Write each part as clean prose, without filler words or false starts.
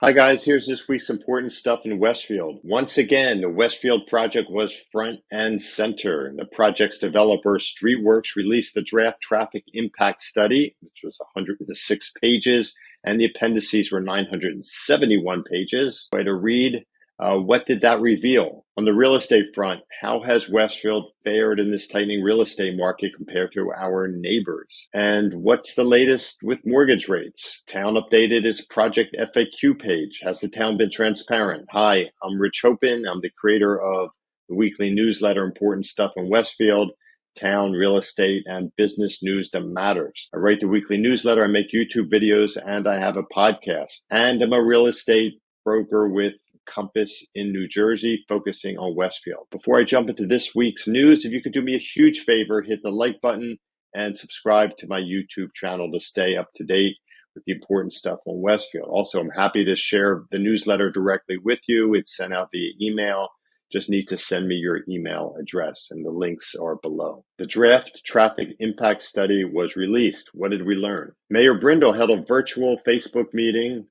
Hi guys, here's this week's important stuff in Westfield. Once again, the Westfield project was front and center. The project's developer, Streetworks, released the draft traffic impact study, which was 106 pages, and the appendices were 971 pages. Quite a read. What did that reveal? On the real estate front, how has Westfield fared in this tightening real estate market compared to our neighbors? And what's the latest with mortgage rates? Town updated its project FAQ page. Has the town been transparent? Hi, I'm Rich Hopen. I'm the creator of the weekly newsletter, Important Stuff in Westfield, Town, Real Estate, and Business News That Matters. I write the weekly newsletter, I make YouTube videos, and I have a podcast. And I'm a real estate broker with CØMPASS in New Jersey, focusing on Westfield. Before I jump into this week's news, if you could do me a huge favor, hit the like button and subscribe to my YouTube channel to stay up to date with the important stuff on Westfield. Also, I'm happy to share the newsletter directly with you. It's sent out via email. Just need to send me your email address, and the links are below. The draft traffic impact study was released. What did we learn? Mayor Brindle held a virtual Facebook meeting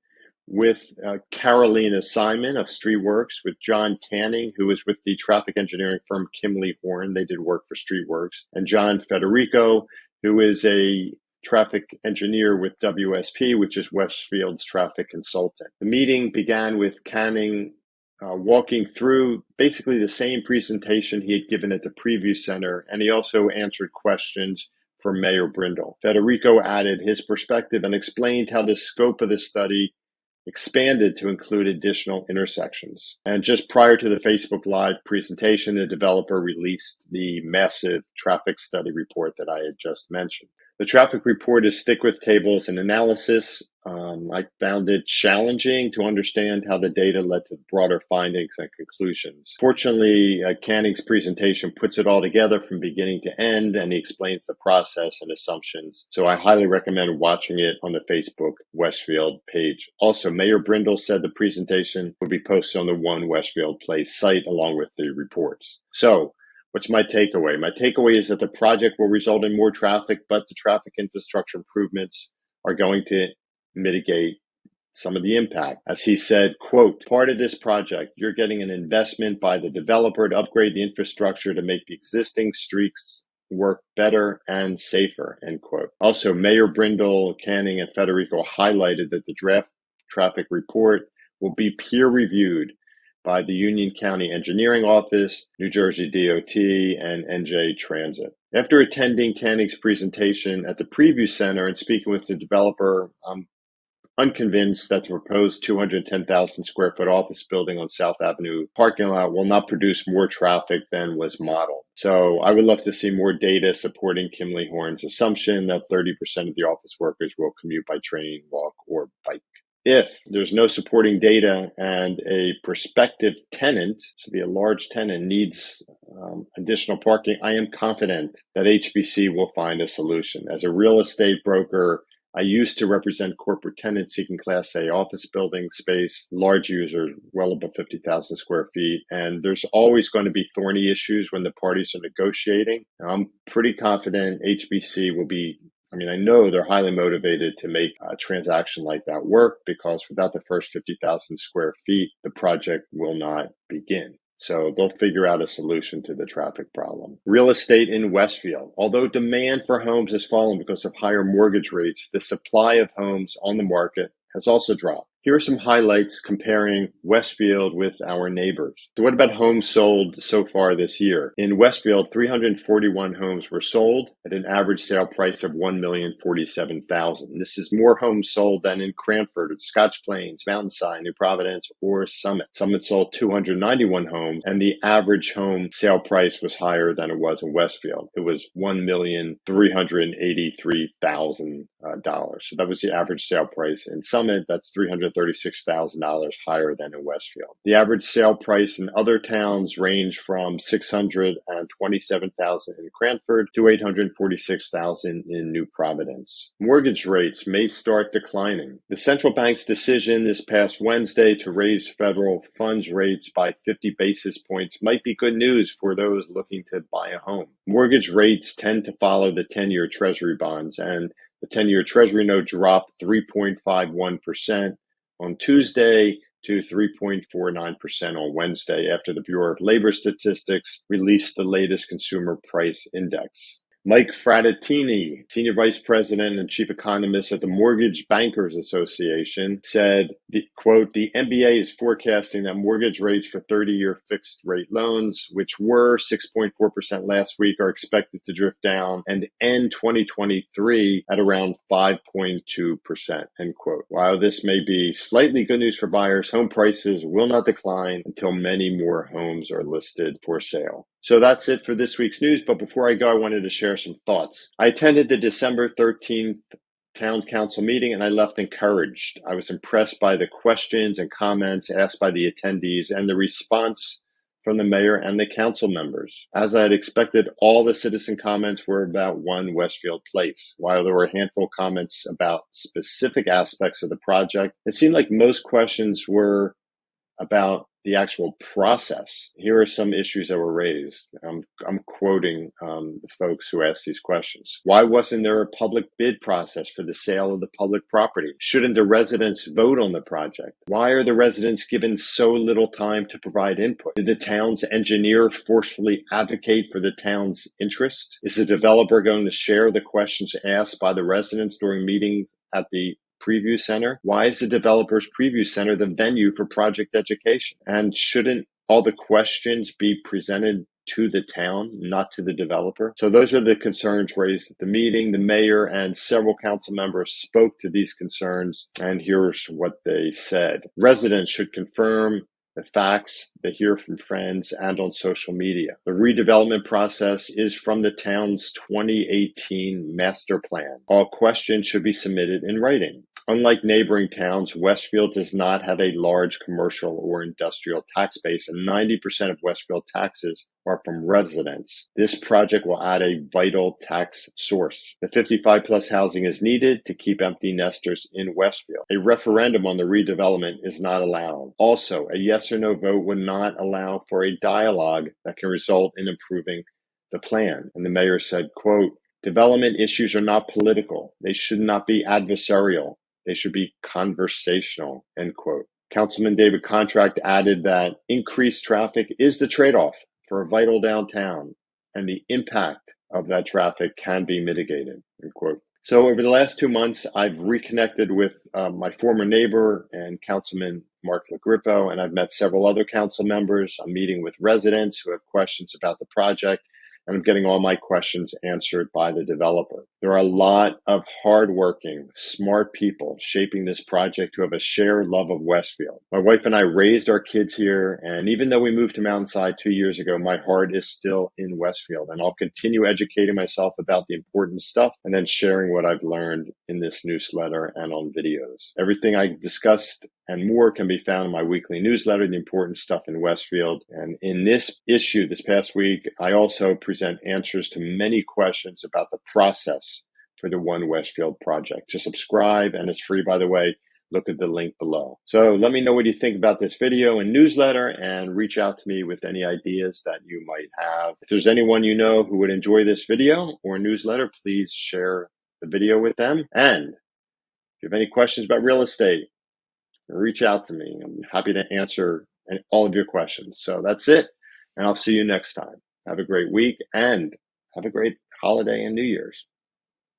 with Carolina Simon of Streetworks, with John Canning, who is with the traffic engineering firm Kimley Horn. They did work for Streetworks. And John Federico, who is a traffic engineer with WSP, which is Westfield's traffic consultant. The meeting began with Canning walking through basically the same presentation he had given at the preview center, and he also answered questions for Mayor Brindle. Federico added his perspective and explained how the scope of the study expanded to include additional intersections. And just prior to the Facebook Live presentation, the developer released the massive traffic study report that I had just mentioned. The traffic report is thick with tables and analysis. I found it challenging to understand how the data led to broader findings and conclusions. Fortunately, Canning's presentation puts it all together from beginning to end, and he explains the process and assumptions. So I highly recommend watching it on the Facebook Westfield page. Also, Mayor Brindle said the presentation would be posted on the One Westfield Place site along with the reports. So, what's my takeaway? My takeaway is that the project will result in more traffic, but the traffic infrastructure improvements are going to mitigate some of the impact. As he said, quote, part of this project, you're getting an investment by the developer to upgrade the infrastructure to make the existing streets work better and safer, end quote. Also, Mayor Brindle, Canning, and Federico highlighted that the draft traffic report will be peer reviewed by the Union County Engineering Office, New Jersey DOT, and NJ Transit. After attending Canning's presentation at the preview center and speaking with the developer, I'm unconvinced that the proposed 210,000 square foot office building on South Avenue parking lot will not produce more traffic than was modeled. So I would love to see more data supporting Kimley Horn's assumption that 30% of the office workers will commute by train, walk, or bike. If there's no supporting data and a prospective tenant, to be a large tenant, needs additional parking, I am confident that HBC will find a solution. As a real estate broker, I used to represent corporate tenants seeking Class A office building space, large users, well above 50,000 square feet. And there's always going to be thorny issues when the parties are negotiating. I'm pretty confident HBC will be, I know they're highly motivated to make a transaction like that work, because without the first 50,000 square feet, the project will not begin. So they'll figure out a solution to the traffic problem. Real estate in Westfield. Although demand for homes has fallen because of higher mortgage rates, the supply of homes on the market has also dropped. Here are some highlights comparing Westfield with our neighbors. So what about homes sold so far this year? In Westfield, 341 homes were sold at an average sale price of $1,047,000. This is more homes sold than in Cranford, Scotch Plains, Mountainside, New Providence, or Summit. Summit sold 291 homes, and the average home sale price was higher than it was in Westfield. It was $1,383,000. So that was the average sale price in Summit. That's $336,000 higher than in Westfield. The average sale price in other towns range from $627,000 in Cranford to $846,000 in New Providence. Mortgage rates may start declining. The central bank's decision this past Wednesday to raise federal funds rates by 50 basis points might be good news for those looking to buy a home. Mortgage rates tend to follow the 10-year Treasury bonds, and the 10-year Treasury note dropped 3.51% on Tuesday to 3.49% on Wednesday after the Bureau of Labor Statistics released the latest consumer price index. Mike Frattini, Senior Vice President and Chief Economist at the Mortgage Bankers Association, said, quote, the MBA is forecasting that mortgage rates for 30-year fixed rate loans, which were 6.4% last week, are expected to drift down and end 2023 at around 5.2%, end quote. While this may be slightly good news for buyers, home prices will not decline until many more homes are listed for sale. So that's it for this week's news. But before I go, I wanted to share some thoughts. I attended the December 13th Town Council meeting and I left encouraged. I was impressed by the questions and comments asked by the attendees and the response from the mayor and the council members. As I had expected, all the citizen comments were about One Westfield Place. While there were a handful of comments about specific aspects of the project, it seemed like most questions were about the actual process. Here are some issues that were raised. I'm quoting the folks who asked these questions. Why wasn't there a public bid process for the sale of the public property? Shouldn't the residents vote on the project? Why are the residents given so little time to provide input? Did the town's engineer forcefully advocate for the town's interest? Is the developer going to share the questions asked by the residents during meetings at the preview center? Why is the developer's preview center the venue for project education? And shouldn't all the questions be presented to the town, not to the developer? So those are the concerns raised at the meeting. The mayor and several council members spoke to these concerns, and here's what they said. Residents should confirm the facts they hear from friends and on social media. The redevelopment process is from the town's 2018 master plan. All questions should be submitted in writing. Unlike neighboring towns, Westfield does not have a large commercial or industrial tax base, and 90% of Westfield taxes are from residents. This project will add a vital tax source. The 55 plus housing is needed to keep empty nesters in Westfield. A referendum on the redevelopment is not allowed. Also, a yes or no vote would not allow for a dialogue that can result in improving the plan. And the mayor said, quote, development issues are not political. They should not be adversarial. They should be conversational, end quote. Councilman David Contract added that increased traffic is the trade-off for a vital downtown, and the impact of that traffic can be mitigated, end quote. So over the last 2 months, I've reconnected with my former neighbor and Councilman Mark LaGrippo, and I've met several other council members. I'm meeting with residents who have questions about the project, and I'm getting all my questions answered by the developer. There are a lot of hardworking, smart people shaping this project who have a shared love of Westfield. My wife and I raised our kids here, and even though we moved to Mountainside 2 years ago, my heart is still in Westfield, and I'll continue educating myself about the important stuff and then sharing what I've learned in this newsletter and on videos. Everything I discussed and more can be found in my weekly newsletter, The Important Stuff in Westfield. And in this issue this past week, I also present answers to many questions about the process for the One Westfield project. Just subscribe, and it's free, by the way. Look at the link below. So let me know what you think about this video and newsletter, and reach out to me with any ideas that you might have. If there's anyone you know who would enjoy this video or newsletter, please share the video with them. And if you have any questions about real estate, reach out to me. I'm happy to answer all of your questions. So that's it, and I'll see you next time. Have a great week, and have a great holiday and New Year's.